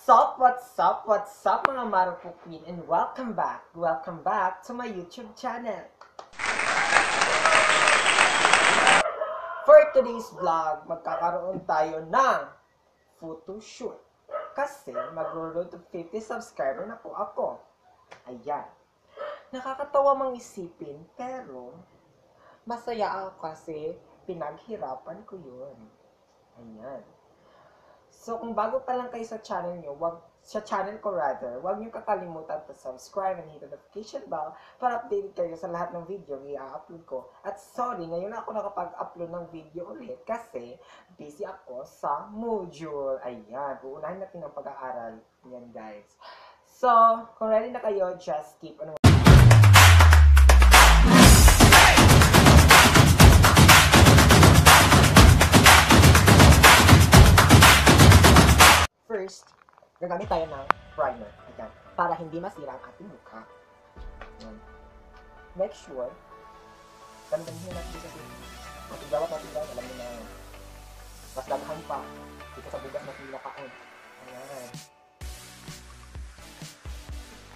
What's up mga Marupok Queen, and welcome back to my YouTube channel. For today's vlog, magkakaroon tayo ng photo shoot. Kasi mag-road to 50 subscriber na po ako. Ayan. Nakakatawa mang isipin, pero masaya ako kasi pinaghirapan ko yun. Ayan. So, kung bago pa lang kayo sa channel nyo, wag nyo kakalimutan to subscribe and hit the notification bell para updated kayo sa lahat ng video na i-upload ko. At sorry, ngayon ako nakapag-upload ng video ulit kasi busy ako sa module. Ayan, uunahin natin ang pag-aaral. Ayan, guys. So, kung ready na kayo, just keep on. First, gagamit tayo ng primer. Ayan, para hindi masira ang ating mukha. Ayan. Make sure, gamitin natin dito kasi matigawat natin guys, alam nyo na mas lagahan pa dito sa bugas na pinakaon. Ayan.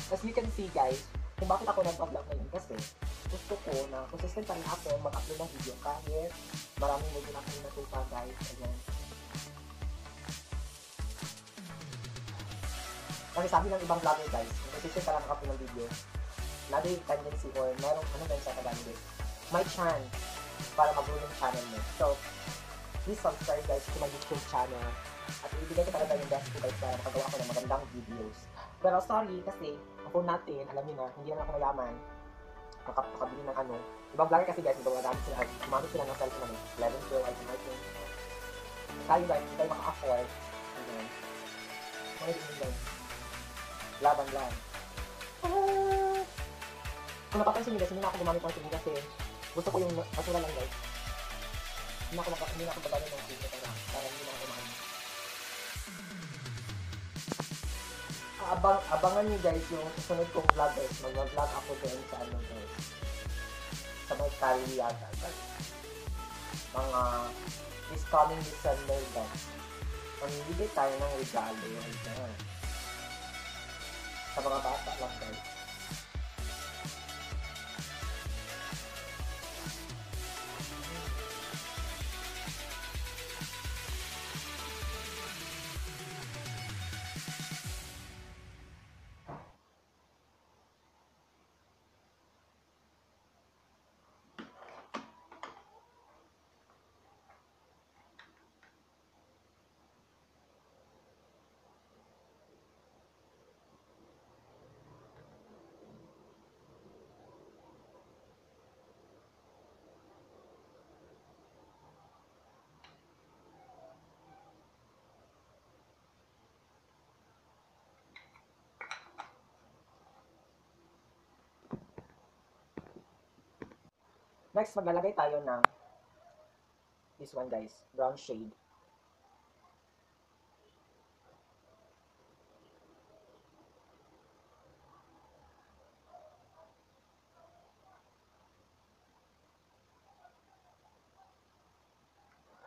As you can see guys, kung bakit ako nag-vlog ngayon kasi gusto ko na consistent pa rin ako mag-upload ng video kahit maraming medyo na kayo natupa guys. Ayan. Kasi sabi ng ibang vlogger guys, consistent ka lang makapin ng video, another tendency or merong ano guys sa Tagalog, may chance para mag-grow yung channel mo. So, please subscribe guys to my YouTube channel at ibigay ko talaga yung best ko guys para makagawa ako ng magandang videos. Pero sorry kasi, ang phone natin, alam niyo na, hindi na ako mayaman makabili ng ano. Ibang vlogger kasi guys, ibang gumamit sila ng cellphone ng 11 Pro, iPhone 19. Tayo guys, hindi tayo maka-afford. Ayan. Mga din guys. Laban lang. Kung napapansin nyo guys, hindi na ako gumamit ng TV kasi gusto ko yung basura lang guys. Hindi na ako babalin ng TV para hindi na ako maano. Abangan nyo guys yung susunod kong vlog guys. Mag-vlog ako doon sa ano guys. Sa may Cali yata guys. Mga this coming December guys. Mamibigay tayo ng regalo guys. Sa mga bata lang guys. Next, maglalagay tayo ng this one guys, brown shade.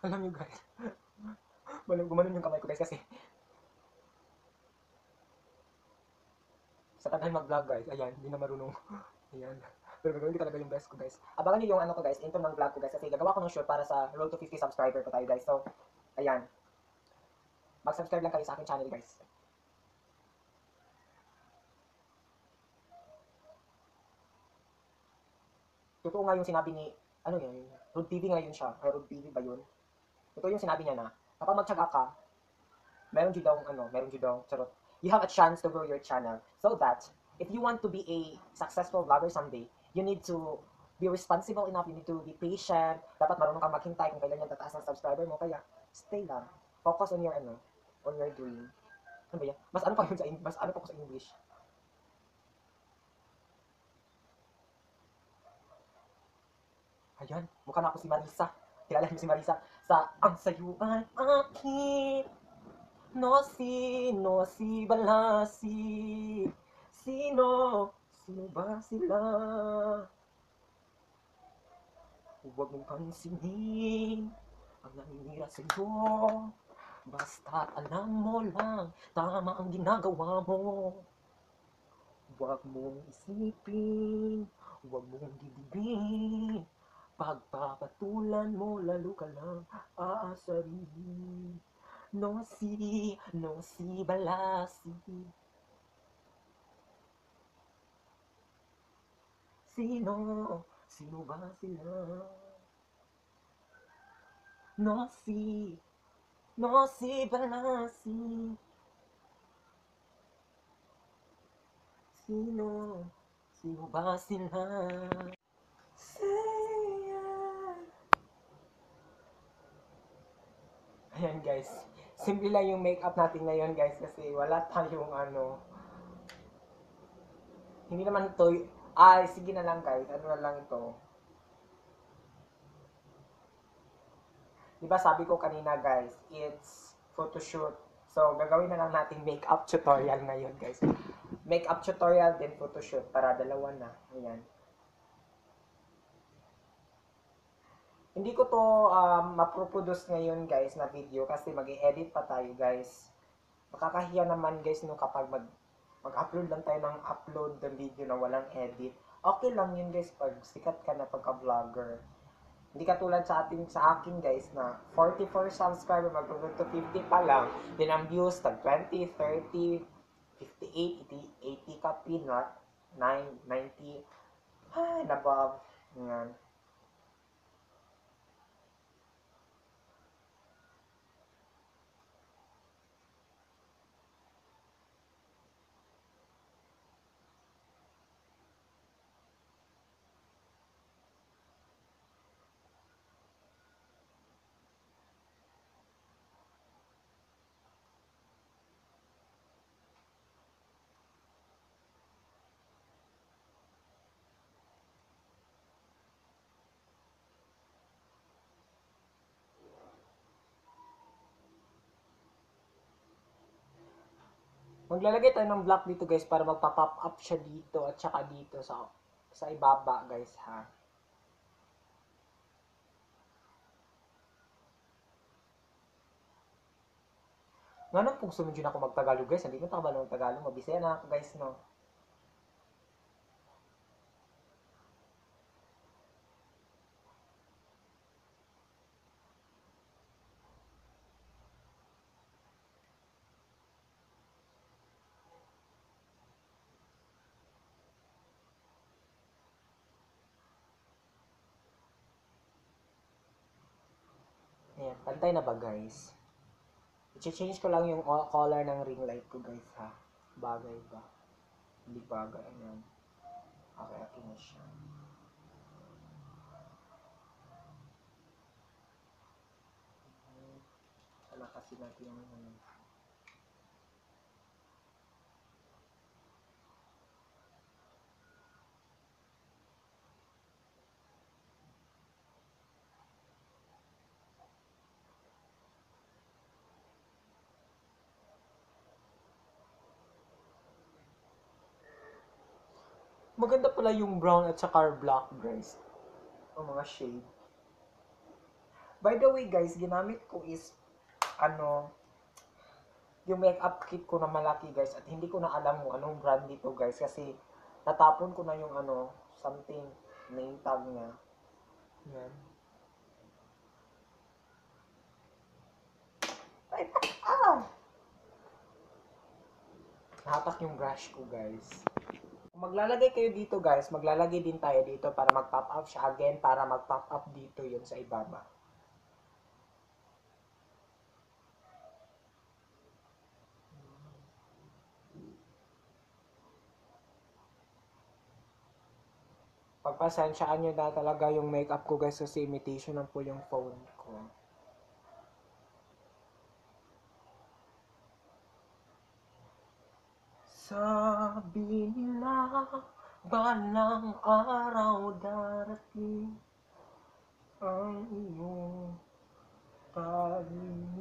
Alam nyo guys, gumanon yung kamay ko guys kasi sa tagal mag-vlog guys, ayan, hindi na marunong. Ayan. Pero gagawin ko talaga yung best ko guys. Abangan nyo yung ano ko guys, intro ng vlog ko guys kasi gagawa ko ng shoot para sa road to 50 subscriber ko tayo guys. So, ayan. Mag-subscribe lang kayo sa aking channel guys. Totoo nga yung sinabi ni, ano yun, Road TV nga yun siya. Ay, Road TV ba yun? Totoo yung sinabi niya na, kapag magtyaga ka, meron dyan daw, charot. You have a chance to grow your channel so that if you want to be a successful vlogger someday, you need to be responsible enough, you need to be patient, dapat marunong kang maghintay kung kailan yung tataas ng subscriber mo, kaya stay lang, focus on your on your dream. Ano ba yan? Mas ano pa yun mas ano pa ko sa English? Ayan, mukha na ako si Marisa. Kilala niyo si Marisa sa Ang Sayo Ay Akin. No, sino si Balasi? Sino ba sila? Huwag mong pansinin ang naninira sa'yo. Basta alam mo lang, tama ang ginagawa mo. Huwag mong isipin, huwag mong didibin. Pagpapatulan mo, lalo ka lang aasarin. No si, no si balasi. Sino, sino ba sila? No si, no si balasi. Sino, sino ba sila? Ayan guys, simple lang yung makeup natin ngayon guys kasi wala tayong ano. Hindi naman ito, ay sige na lang guys, ano na lang ito. Diba sabi ko kanina guys, it's photoshoot. So gagawin na lang natin makeup tutorial ngayon guys. Makeup tutorial din photoshoot para dalawa na. Ayan. Hindi ko to maproproduce ngayon guys na video kasi mag-edit pa tayo guys. Makakahiya naman guys no kapag mag-upload lang tayo ng upload ng video na walang edit. Okay lang yun guys pag sikat ka na pagka-vlogger. Hindi katulad sa akin guys na 44 subscriber mag-upload to 50 pa lang. Then ang views tag 20, 30, 58, 80 ka peanut, 9, 90, and above. Yan. Maglalagay tayo ng block dito guys para magpa-pop up siya dito at saka dito sa ibaba guys ha. Nga nang kung sumidyo na ako magtagalog guys, hindi ko takabalo ng Tagalog, mabisaya na ako guys no. Ayan, pantay na ba guys? I-change ko lang yung color ng ring light ko guys ha. Bagay ba? Hindi bagay. Ayan. Okay na siya. Wala kasi natin yung maganda pala yung brown at saka black guys. O mga shade. By the way guys, ginamit ko is yung makeup kit ko na malaki guys at hindi ko na alam kung anong brand dito guys kasi natapon ko na yung something name tag niya. Yan. Ay, nahatak yung brush ko guys. Kung maglalagay kayo dito guys, maglalagay din tayo dito para mag-pop up siya again, para mag-pop up dito yun sa ibaba. Pagpasensyaan nyo na talaga yung makeup ko guys kasi imitation lang po yung phone ko. Sabi nila balang araw darating ang iyong pag-ibig.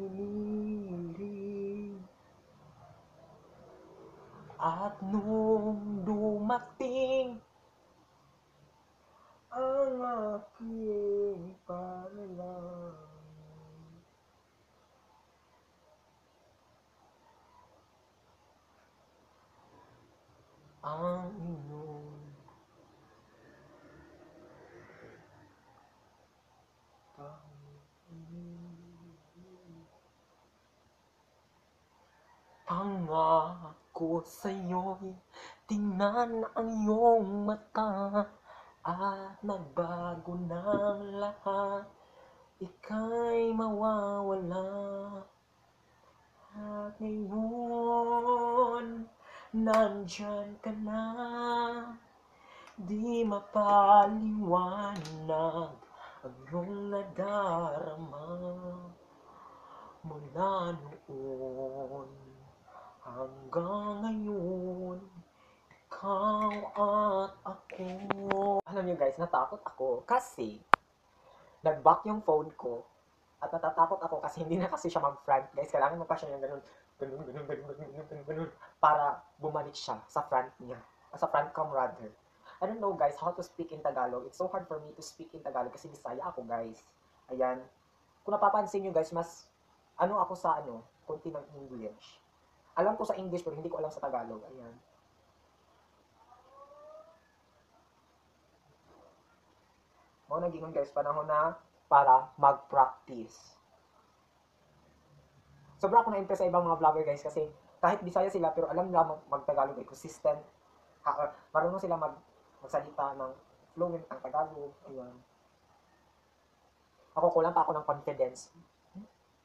At nung dumating ang aking panalangin, ang iyong pangako sa'yo'y tingnan ang iyong mata at magbago ng lahat, ika'y mawawala. At ngayon, nandyan ka na, di mapaliwanag ang iyong nadarama mula noon hanggang ngayon, ikaw at ako. Alam niyo guys, natakot ako kasi nag-back yung phone ko at natatakot ako kasi hindi na kasi siya mag-front. Guys, kailangan mo pa siya yung ganun, ganun, ganun, ganun, ganun, ganun, ganun, para bumalik siya sa front niya. Sa front cam rather. I don't know guys how to speak in Tagalog. It's so hard for me to speak in Tagalog kasi Bisaya ako guys. Ayan. Kung napapansin nyo guys, mas ano ako sa konti ng English. Alam ko sa English pero hindi ko alam sa Tagalog. Ayan. Mga nagingon guys, panahon na para mag-practice. Sobra ako na-impress sa ibang mga vlogger guys kasi kahit Bisaya sila pero alam nila mag-Tagalog, consistent. Marunong sila magsalita ng fluent ang Tagalog. Ayan. Ako kulang pa ako ng confidence.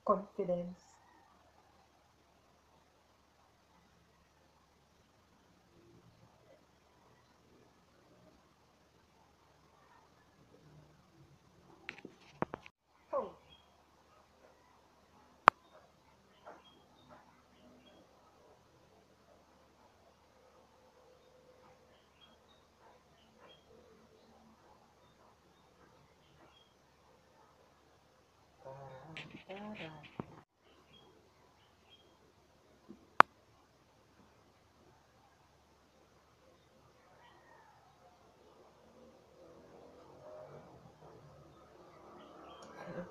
Confidence. Oh.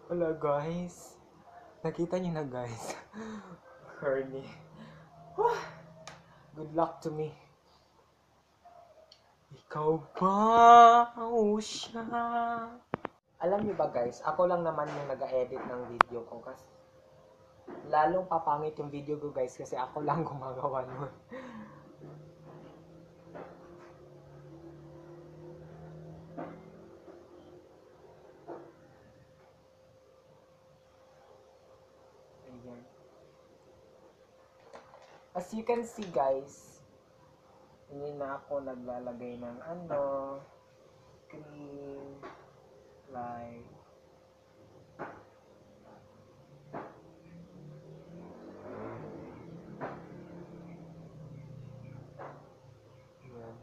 Wala guys. Nakita niyo na guys. Curly. Good luck to me. Ikaw ba o siya? Alam niyo ba guys, ako lang naman yung nag-edit ng video ko kasi lalong papangit yung video ko guys kasi ako lang gumagawa nun. Ayan. As you can see guys, hindi na ako naglalagay ng cream, like, ayan.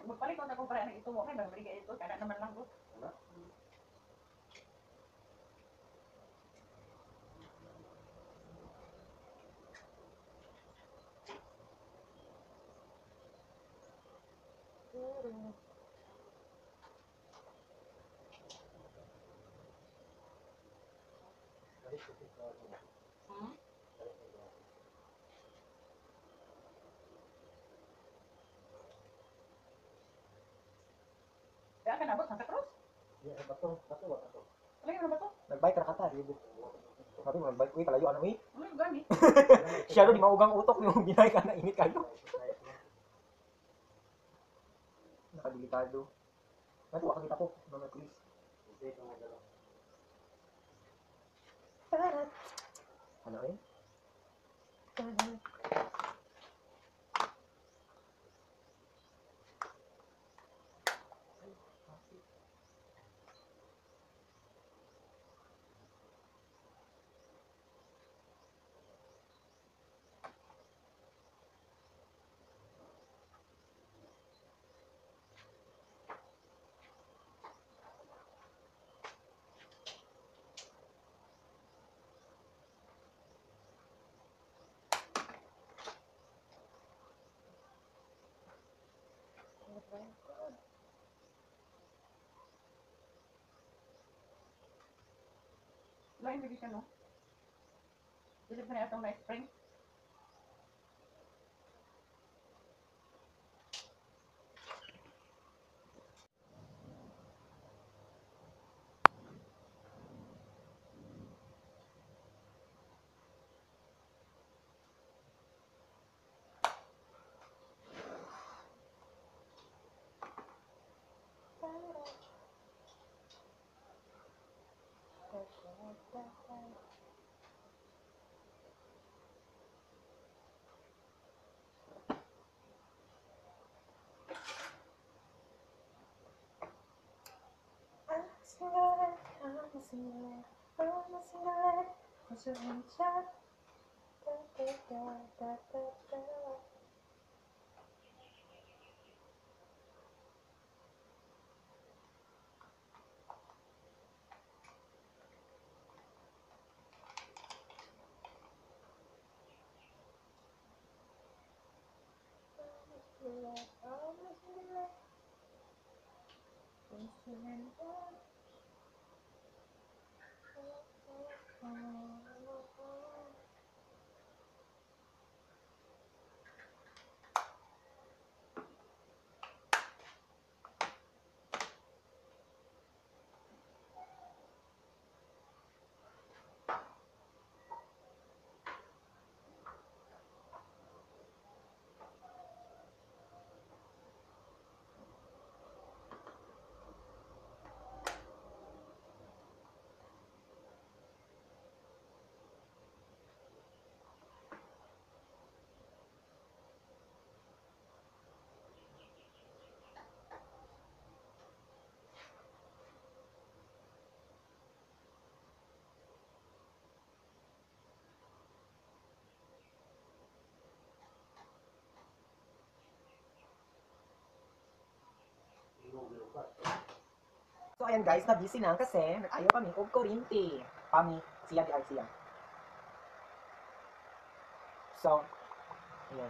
Magpalit ko na kung parang ito mo. Kaya balik ka ito. Kaya naman lang ko. Hmm? Kaya ka nabot, Santa Cruz? Bato. Alay mo na ba to? Nag-bike ka na kata. Sabi mo, nag-bike. Uy, kalayo ano uy. Alay, gani. Siya rin, maugang utok yung binay ka na init kayo. Nakadelikado. Natuwa ka kita ko, mga please. Ano eh? Sobrang hindi siya, no? Isip ko na itong nice spring. So ayan guys, na-busy na kasi nag-ayaw kami og kuryente. Pami, siya di siya. So, ayan.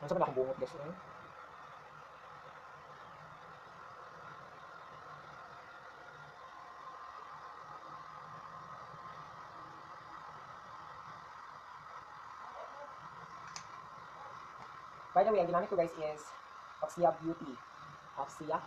Nasa pa na akong bungot guys. Eh? By the way, ang ginamit ko guys is Foxia Beauty. Foxia.